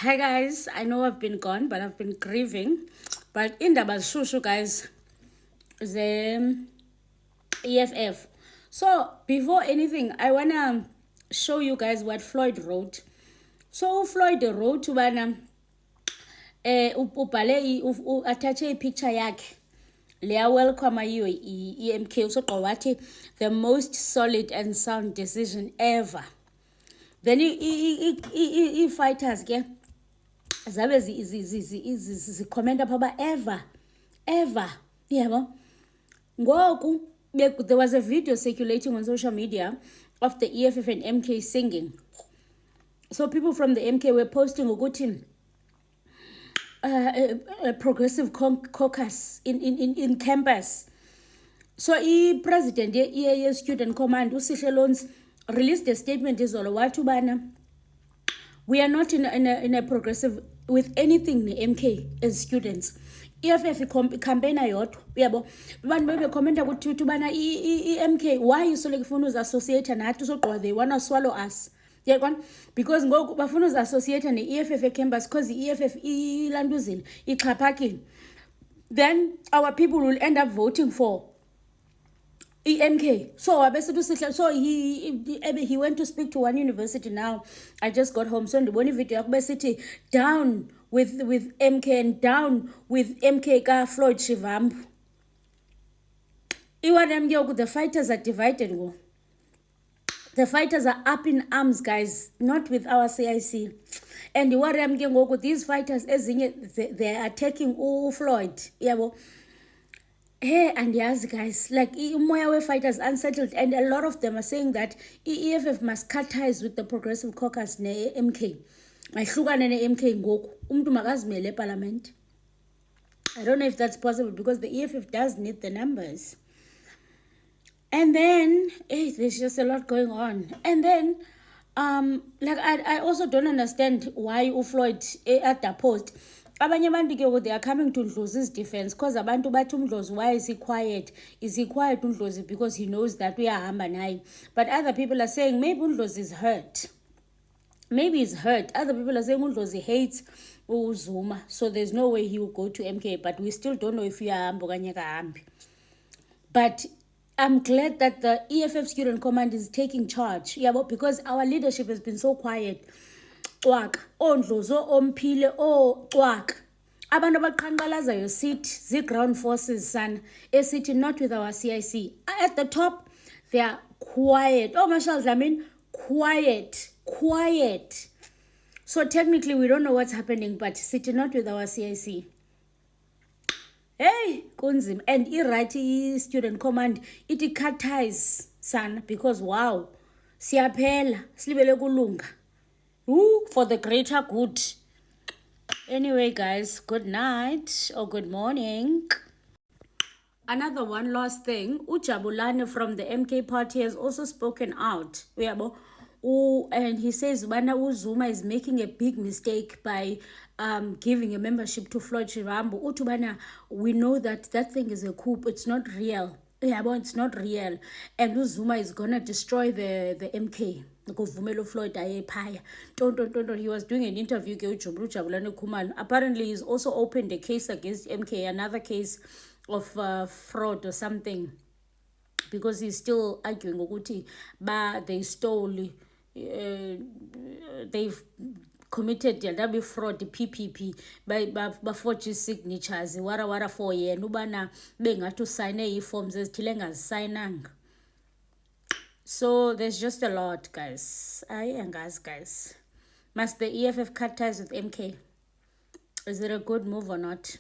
Hi guys, I know I've been gone, but I've been grieving. But in the Shushu guys, the EFF. So before anything, I wanna show you guys what Floyd wrote. So Floyd wrote ubana ubhale attach picture yakhe leya welcome yiyo i-EMK usogqa wathi the most solid and sound decision ever. Then i-fighters ke zabe zikhomenta phaba ever yabo. Ngoku there was a video circulating on social media of the EFF and MK singing. So people from the MK were posting ukuthi a progressive caucus in campus. So president ye student command uSihle Loans released a statement izolo wathi ubana we are not in a progressive with anything in MK as students. EFF campaign ayodwa yabo abantu bebekhomenta ukuthi ubana MK why so lekufuna uzassociate nathi usogqwa they wanna swallow us. Because ngoku bafuna uzassociate ne-EFF campus because the-EFF ilanduzile ixhaphakile, then our people will end up voting for EMK. So he went to speak to one university. Now I just got home, so ndibona video yakube sithi down with MK and down with MK ka Floyd Shivambu. The fighters are divided. The fighters are up in arms, guys, not with our CIC. And what I'm getting these fighters, they are attacking Floyd. Hey, and yes, guys, like Moyawe fighters unsettled, and a lot of them are saying that EFF must cut ties with the Progressive Caucus ne MK. Mahlukane ne MK ngoku. Umntu makazimele parliament. I don't know if that's possible because the EFF does need the numbers. And then there's just a lot going on. And then like I also don't understand why Floyd at the post. Abanye abantu they are coming to Ndlozi's defense because abantu bathi uMdlozi, why is he quiet? Is he quiet uMdlozi because he knows that we are hamba naye? But other people are saying maybe uMdlozi is hurt. Maybe he's hurt. Other people are saying uMdlozi hates Zuma, so there's no way he will go to MK. But we still don't know if we are hambi. But I'm glad that the EFF Student Command is taking charge. Yeah, but because our leadership has been so quiet. Ndlozo omphile twak. Abantu abaqhankqalazayo sithi ground forces sana esithi not with our CIC. At the top they are quiet. Marshal Dlamini, quiet. So technically we don't know what's happening, but sithi not with our CIC. Hey, kunzima. And irati student command iti cut ties sana because wow, siyaphela silibele kulunga. For the greater good. Anyway, guys, good night or good morning. Another one last thing. Ujabulani from the MK party has also spoken out. And he says Zuma is making a big mistake by giving a membership to Floyd Shivambu. Utubana, we know that thing is a coup. It's not real. It's not real. And Zuma is gonna destroy the MK. Floyd he was doing an interview. Apparently he's also opened a case against MK, another case of fraud or something, because he's still arguing they stole, they've committed the fraud, the PPP by forged signatures wara for yena ubana bengathi usayine forms ezithile engazisayinanga. So there's just a lot, guys. Guys. Must the EFF cut ties with MK? Is it a good move or not?